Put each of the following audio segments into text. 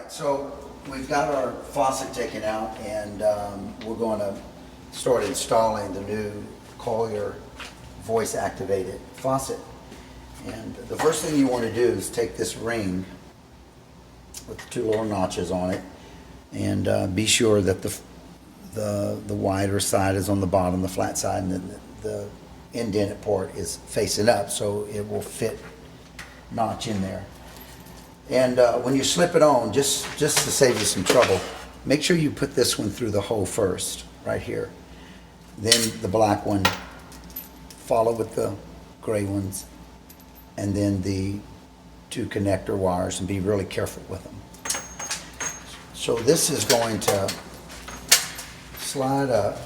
right, so we've got our faucet taken out, and we're going to start installing the new Kohler voice activated faucet. And the first thing you want to do is take this ring with the two little notches on it, and be sure that the wider side is on the bottom, the flat side, and then the indented part is facing up, so it will fit notch in there. And when you slip it on, just to save you some trouble, make sure you put this one through the hole first, right here. Then the black one, follow with the gray ones, and then the two connector wires, and be really careful with them. So this is going to slide up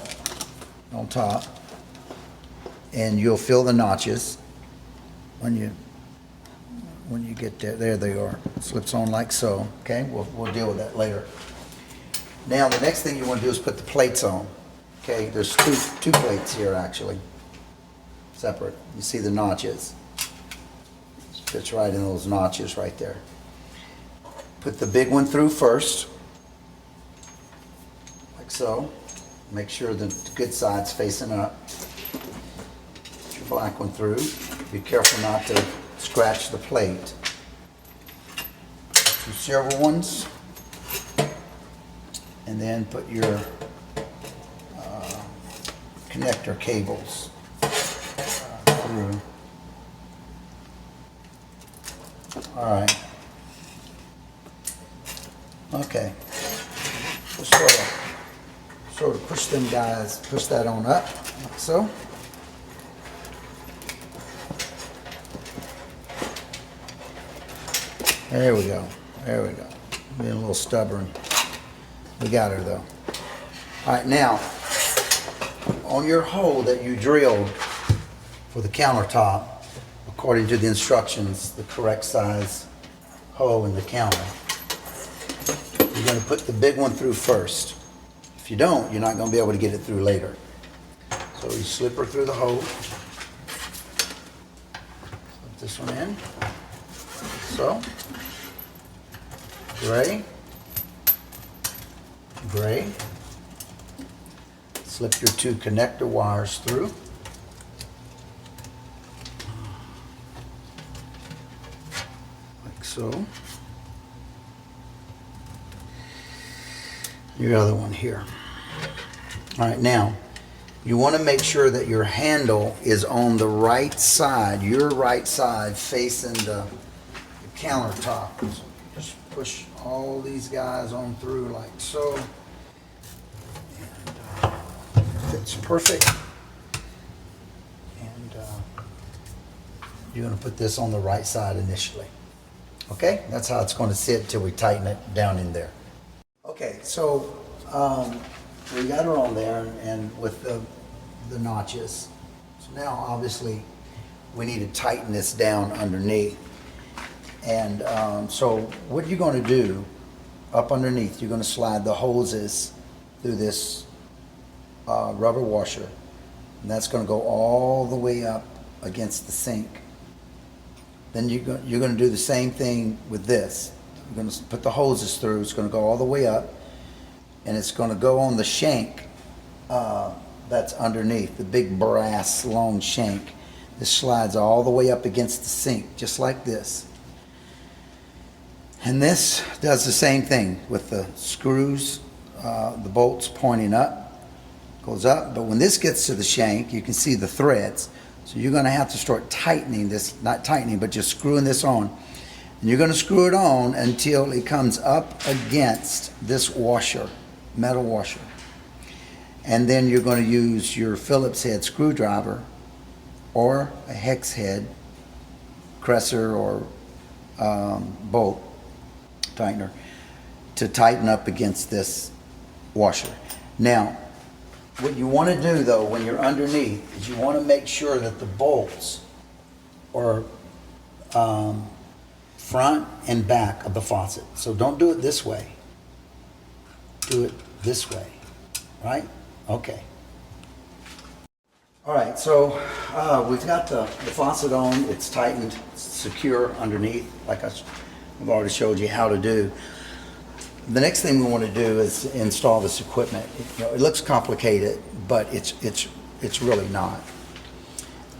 on top, and you'll feel the notches when you get there. There they are. It slips on like so. Okay, we'll deal with that later. Now the next thing you want to do is put the plates on. Okay, there's two plates here actually, separate. You see the notches. Fits right in those notches right there. Put the big one through first, like so. Make sure the good side's facing up. Put your black one through. Be careful not to scratch the plate. Two silver ones, and then put your connector cables through. All right. Okay. Just sort of push them guys, push that on up, like so. There we go. There we go. Being a little stubborn. We got her though. All right, now on your hole that you drilled for the countertop, according to the instructions, the correct size hole in the counter, you're going to put the big one through first. If you don't, you're not going to be able to get it through later. So you slip her through the hole. Slip this one in. So, gray, gray. Slip your two connector wires through. Like so. Your other one here. All right, now you want to make sure that your handle is on the right side, your right side facing the countertop. So just push all these guys on through like so. And fits perfect. And you're going to put this on the right side initially. Okay, that's how it's going to sit till we tighten it down in there. Okay, so we got her on there, and with the notches. So now obviously we need to tighten this down underneath. And so what you're going to do up underneath, you're going to slide the hoses through this rubber washer, and that's going to go all the way up against the sink. Then you're going to do the same thing with this. You're going to put the hoses through. It's going to go all the way up, and it's going to go on the shank that's underneath, the big brass long shank. This slides all the way up against the sink, just like this. And this does the same thing with the screws, the bolts pointing up, goes up. But when this gets to the shank, you can see the threads. So you're going to have to start tightening this, not tightening, but just screwing this on. And you're going to screw it on until it comes up against this washer, metal washer. And then you're going to use your Phillips head screwdriver or a hex head, cresser, or bolt tightener to tighten up against this washer. Now, what you want to do though when you're underneath is you want to make sure that the bolts are front and back of the faucet. So don't do it this way. Do it this way, right? Okay. All right, so we've got the faucet on. It's tightened, it's secure underneath, like I've already showed you how to do. The next thing we want to do is install this equipment. It looks complicated, but it's really not.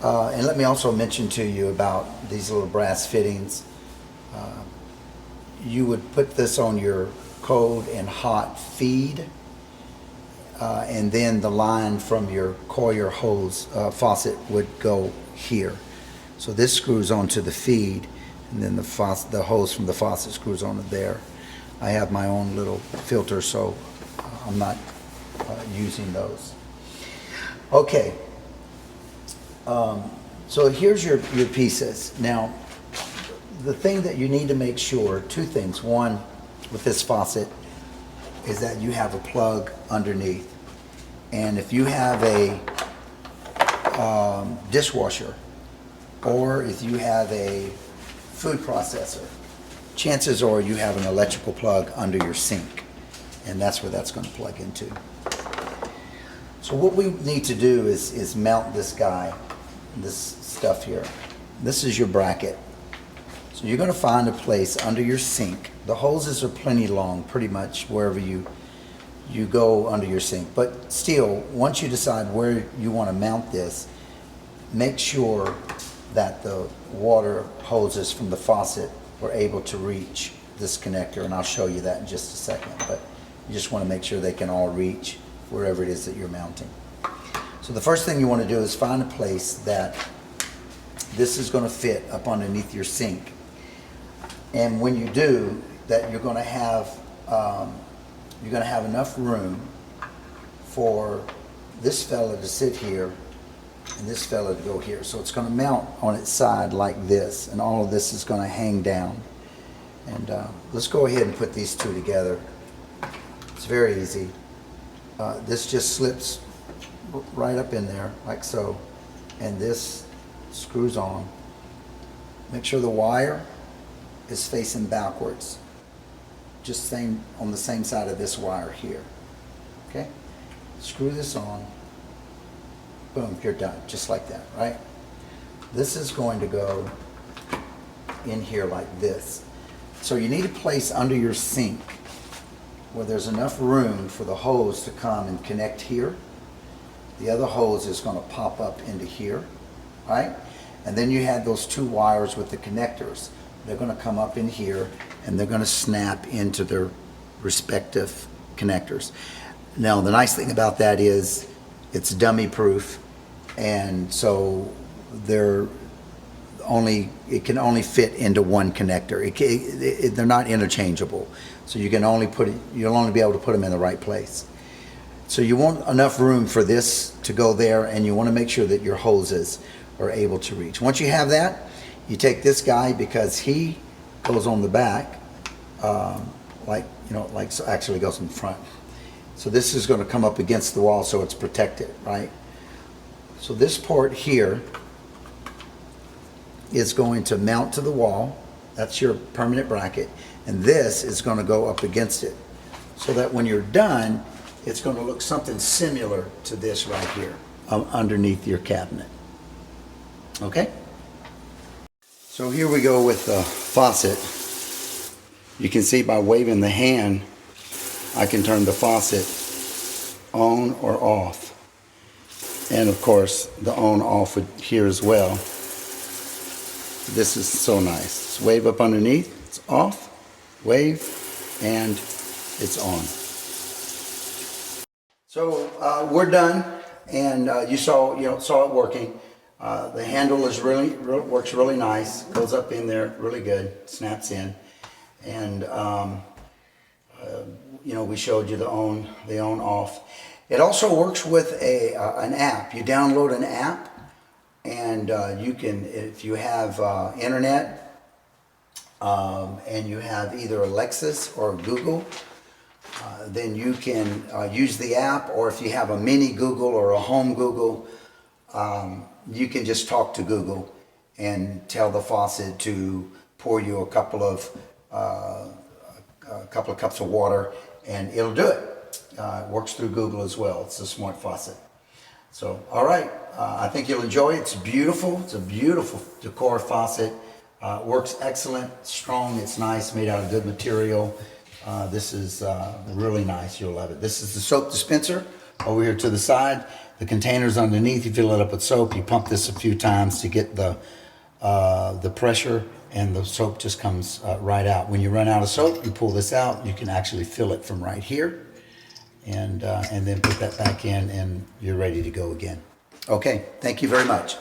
And let me also mention to you about these little brass fittings. You would put this on your cold and hot feed, and then the line from your Kohler hose faucet would go here. So this screws onto the feed, and then the hose from the faucet screws onto there. I have my own little filter, so I'm not using those. Okay. So here's your pieces. Now, the thing that you need to make sure, two things. One, with this faucet, is that you have a plug underneath. And if you have a dishwasher, or if you have a food processor, chances are you have an electrical plug under your sink. And that's where that's going to plug into. So what we need to do is mount this guy, this stuff here. This is your bracket. So you're going to find a place under your sink. The hoses are plenty long, pretty much wherever you go under your sink. But still, once you decide where you want to mount this, make sure that the water hoses from the faucet are able to reach this connector, and I'll show you that in just a second. But you just want to make sure they can all reach wherever it is that you're mounting. So the first thing you want to do is find a place that this is going to fit up underneath your sink. And when you do, that you're going to have enough room for this fella to sit here and this fella to go here. So it's going to mount on its side like this, and all of this is going to hang down. And let's go ahead and put these two together. It's very easy. This just slips right up in there like so, and this screws on. Make sure the wire is facing backwards, just on the same side of this wire here. Okay, screw this on. Boom, you're done, just like that, right? This is going to go in here like this. So you need a place under your sink where there's enough room for the hose to come and connect here. The other hose is going to pop up into here, right? And then you have those two wires with the connectors. They're going to come up in here, and they're going to snap into their respective connectors. Now, the nice thing about that is it's dummy proof, and so it can only fit into one connector. They're not interchangeable, so you'll only be able to put them in the right place. So you want enough room for this to go there, and you want to make sure that your hoses are able to reach. Once you have that, you take this guy, because he goes on the back, so actually goes in front. So this is going to come up against the wall, so it's protected, right? So this port here is going to mount to the wall. That's your permanent bracket. And this is going to go up against it, so that when you're done, it's going to look something similar to this right here, underneath your cabinet. Okay? So here we go with the faucet. You can see by waving the hand, I can turn the faucet on or off. And of course, the on off here as well. This is so nice. Just wave up underneath, it's off, wave, and it's on. So we're done, and you saw it working. The handle is works really nice. Goes up in there really good. Snaps in, and we showed you the on off. It also works with an app. You download an app, and you can, if you have internet, and you have either Alexa or Google, then you can use the app. Or if you have a mini Google or a home Google, you can just talk to Google and tell the faucet to pour you a couple of cups of water, and it'll do it. It works through Google as well. It's a smart faucet. So, all right, I think you'll enjoy it. It's beautiful. It's a beautiful decor faucet. Works excellent, strong. It's nice, made out of good material, This is really nice. You'll love it. This is the soap dispenser over here to the side. The container's underneath. You fill it up with soap. You pump this a few times to get the pressure, and the soap just comes right out. When you run out of soap, you pull this out. You can actually fill it from right here, and then put that back in, and you're ready to go again. Okay, thank you very much.